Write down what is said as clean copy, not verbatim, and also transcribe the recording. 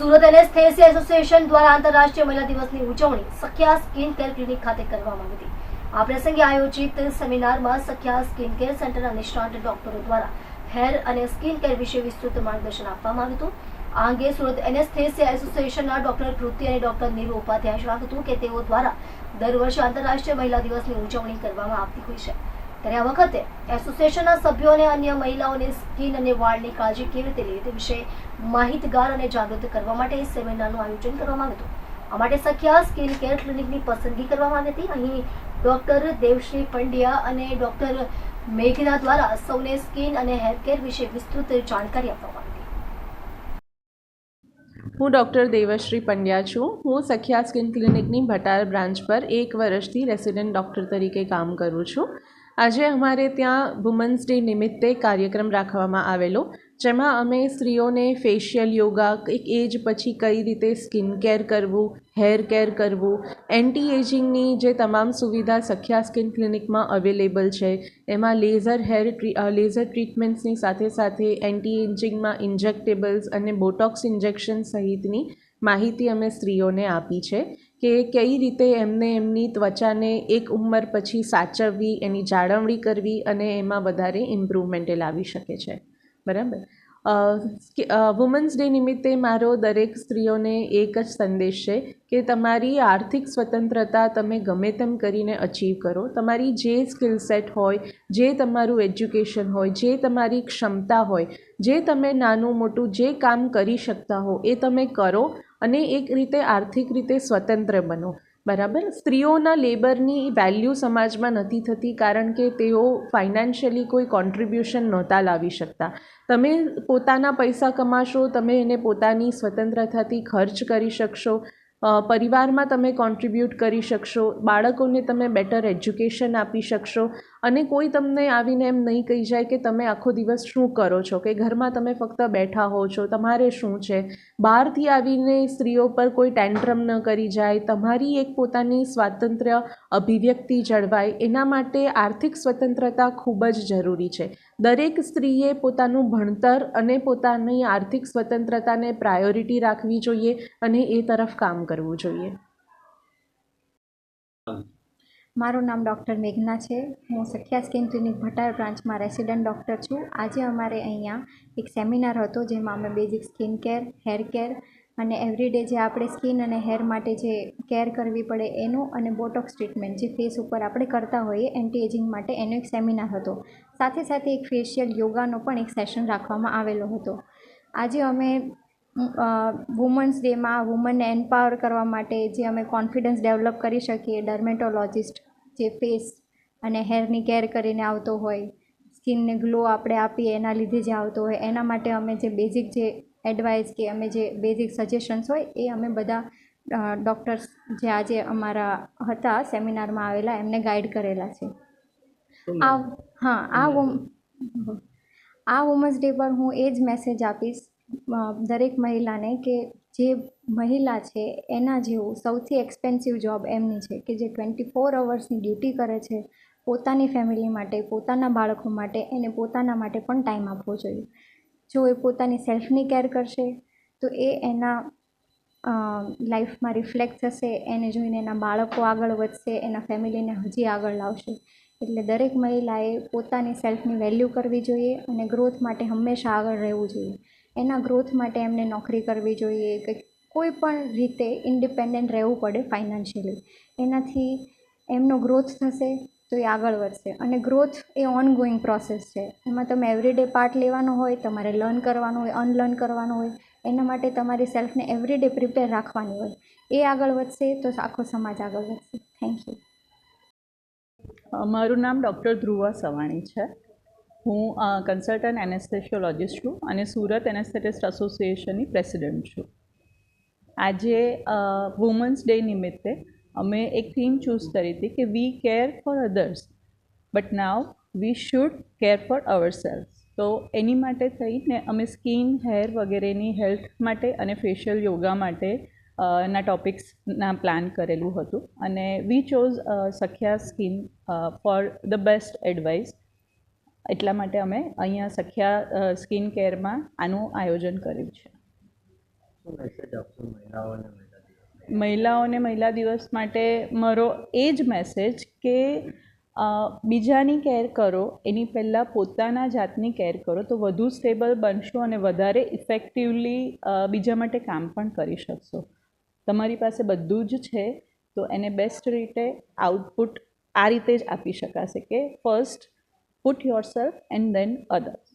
Surat anaesthesia association દ્વારા આંતરરાષ્ટ્રીય મહિલા દિવસની ઉજવણી સખ્યા સ્કિન કેર ક્લિનિક ખાતે કરવામાં આવી હતી। આ પ્રસંગે આયોજિત સેમિનારમાં સખ્યા સ્કિન કેર સેન્ટરના નિષ્ણાત ડોક્ટરો દ્વારા હેર અને સ્કિન કેર વિશે વિસ્તૃત માર્ગદર્શન આપવામાં આવ્યું હતું। આ અંગે સુરત એનેસ્થેસિયા એસોસિએશનના ડોક્ટર કૃતિ અને ડોક્ટર નીરુ ઉપાધ્યાય જણાવ્યું હતું કે તેઓ દ્વારા દર વર્ષે આંતરરાષ્ટ્રીય મહિલા દિવસની ઉજવણી કરવામાં આવતી હોય છે, ત્યારે આ વખતે એસોસિએશનના સભ્યો અને અન્ય મહિલાઓને સ્કિન અને વાળની કાળજી કેવી રીતે લેવી તે વિશે માહિતગાર અને જાગૃત કરવા માટે સેમિનારનું આયોજન કરવામાં આવ્યું હતું। આ માટે સખ્યા સ્કિન કેર ક્લિનિકની પસંદગી કરવામાં આવી હતી। અહીં ડોક્ટર દેવશ્રી પંડ્યા અને ડોક્ટર મેઘના દ્વારા સૌને સ્કિન અને હેર કેર વિશે વિસ્તૃત જાણકારી આપવામાં આવી હતી। હું ડૉક્ટર દેવશ્રી પંડ્યા છું। હું સખ્યા સ્કિન ક્લિનિકની ભટાર બ્રાન્ચ પર 1 વર્ષથી રેસિડેન્ટ ડૉક્ટર તરીકે કામ કરું છું। આજે અમારે ત્યાં વુમન્સ ડે નિમિત્તે કાર્યક્રમ રાખવામાં આવેલો, જેમાં અમે સ્ત્રીઓને ફેશિયલ યોગા, એક એજ પછી કઈ રીતે સ્કિન કેર કરવું, હેર કેર કરવું, એન્ટી એજિંગની જે તમામ સુવિધા સખ્યા સ્કિન ક્લિનિકમાં અવેલેબલ છે, એમાં લેઝર ટ્રીટમેન્ટ્સની સાથે સાથે એન્ટી એજિંગમાં ઇન્જેક્ટેબલ્સ અને બોટોક્સ ઇન્જેક્શન સહિતની માહિતી અમે સ્ત્રીઓને આપી છે કે કઈ રીતે એમને એમની ત્વચાને એક ઉંમર પછી સાચવવી, એની જાળવણી કરવી અને એમાં વધારે ઇમ્પ્રૂવમેન્ટ લાવી શકે છે। બરાબર। વુમન્સ ડે નિમિત્તે મારો દરેક સ્ત્રીઓને એક જ સંદેશ છે કે તમારી આર્થિક સ્વતંત્રતા તમે ગમે તેમ કરીને અચીવ કરો। તમારી જે સ્કિલ સેટ હોય, જે તમારું એજ્યુકેશન હોય, જે તમારી ક્ષમતા હોય, જે તમે નાનું મોટું જે કામ કરી શકતા હો એ તમે કરો અને એક રીતે આર્થિક રીતે સ્વતંત્ર બનો। બરાબર। સ્ત્રીઓના લેબરની વેલ્યુ સમાજમાં નથી થતી કારણ કે તેઓ ફાઇનાન્શિયલી કોઈ કોન્ટ્રીબ્યુશન નહોતા લાવી શકતા। તમે પોતાના પૈસા કમાશો, તમે એને પોતાની સ્વતંત્રતાથી ખર્ચ કરી શકશો, પરિવારમાં તમે કોન્ટ્રીબ્યુટ કરી શકશો, બાળકોને તમે બેટર એજ્યુકેશન આપી શકશો અને કોઈ તમને આવીને એમ નહીં કહી જાય કે તમે આખો દિવસ શું કરો છો, કે ઘરમાં તમે ફક્ત બેઠા હો છો, તમારે શું છે। બહારથી આવીને સ્ત્રીઓ પર કોઈ ટેન્ટ્રમ ન કરી જાય, તમારી એક પોતાની સ્વાતંત્ર્ય અભિવ્યક્તિ જળવાય, એના માટે આર્થિક સ્વતંત્રતા ખૂબ જ જરૂરી છે। દરેક સ્ત્રીએ પોતાનું ભણતર અને પોતાની આર્થિક સ્વતંત્રતાને પ્રાયોરિટી રાખવી જોઈએ અને એ તરફ કામ કરવું જોઈએ। મારું નામ ડૉક્ટર મેઘના છે। હું સખ્યા સ્કિન ક્લિનિક ભટાર બ્રાન્ચમાં રેસિડેન્ટ ડૉક્ટર છું। આજે અમારે અહીંયા એક સેમિનાર હતો જેમાં અમે basic skin care, hair care અને એવરીડે જે આપણે સ્કિન અને હેર માટે જે કેર કરવી પડે એનું અને બોટોક્સ ટ્રીટમેન્ટ જે ફેસ ઉપર આપણે કરતા હોઈએ એન્ટી એજિંગ માટે, એનો એક સેમિનાર હતો। સાથે સાથે એક ફેશિયલ યોગાનો પણ એક સેશન રાખવામાં આવેલો હતો। આજે અમે વુમન્સ ડેમાં વુમનને એમ્પાવર કરવા માટે જે અમે કોન્ફિડન્સ ડેવલપ કરી શકીએ, ડર્મેટોલોજિસ્ટ જે ફેસ અને હેરની કેર કરીને આવતો હોય, સ્કિનને ગ્લો આપણે આપીએ એના લીધે જે આવતો હોય, એના માટે અમે જે બેઝિક જે એડવાઇસ કે અમે જે બેઝિક સજેશન્સ હોય એ અમે બધા ડૉક્ટર્સ જે આજે અમારા હતા સેમિનારમાં આવેલા એમને ગાઈડ કરેલા છે। આ વુમન્સ ડે પર હું એ જ મેસેજ આપીશ દરેક મહિલાને કે જે મહિલા છે એના જેવું સૌથી એક્સપેન્સિવ જોબ એમની છે કે જે 24 અવર્સની ડ્યુટી કરે છે પોતાની ફેમિલી માટે, પોતાના બાળકો માટે, એને પોતાના માટે પણ ટાઈમ આપવો જોઈએ। જો એ પોતાની સેલ્ફની કેર કરશે તો એ એના લાઈફમાં રિફ્લેક્ટ થશે, એને જોઈને એના બાળકો આગળ વધશે, એના ફેમિલીને હજી આગળ લાવશે। એટલે દરેક મહિલાએ પોતાની સેલ્ફની વેલ્યુ કરવી જોઈએ અને ગ્રોથ માટે હંમેશા આગળ રહેવું જોઈએ। એના ગ્રોથ માટે એમને નોકરી કરવી જોઈએ કે કોઈ પણ રીતે ઇન્ડિપેન્ડન્ટ રહેવું પડે ફાઇનાન્શિયલી, એનાથી એમનો ગ્રોથ થશે તો એ આગળ વધશે। અને ગ્રોથ એ ઓનગોઈંગ પ્રોસેસ છે, એમાં તમે એવરીડે પાર્ટ લેવાનો હોય, તમારે લર્ન કરવાનું હોય, અનલર્ન કરવાનું હોય, એના માટે તમારી સેલ્ફને એવરીડે પ્રિપેર રાખવાની હોય। એ આગળ વધશે તો આખો સમાજ આગળ વધશે। Thank you. મારું નામ ડૉક્ટર ધ્રુવા સવાણી છે। હું કન્સલ્ટન્ટ એનેસ્થેશિયોલોજિસ્ટ છું અને સુરત એનેસ્થેટિસ્ટ એસોસિએશનની પ્રેસિડેન્ટ છું। આજે વુમન્સ ડે નિમિત્તે અમે એક થીમ ચૂઝ કરી હતી કે we care for others but now we should care for ourself. તો એની માટે થઈને અમે સ્કિન, હેર વગેરેની હેલ્થ માટે અને ફેશિયલ યોગા માટે ના ટોપિક્સના પ્લાન કરેલું હતું અને we chose Sakhya skin for the best advice. એટલા માટે અમે અહીંયા સખ્યા સ્કિન કેરમાં આનું આયોજન કર્યું છે। શું મેસેજ આપશો મહિલાઓને મહિલા દિવસ માટે મારો એ જ મેસેજ કે બીજાની કેર કરો એની પહેલાં પોતાના જાતની કેર કરો તો વધુ સ્ટેબલ બનશો અને વધારે ઇફેક્ટિવલી બીજા માટે કામ પણ કરી શકશો. તમારી પાસે બધું જ છે તો એને બેસ્ટ રીતે આઉટપુટ આ રીતે જ આપી શકાશે કે first put your self and then others.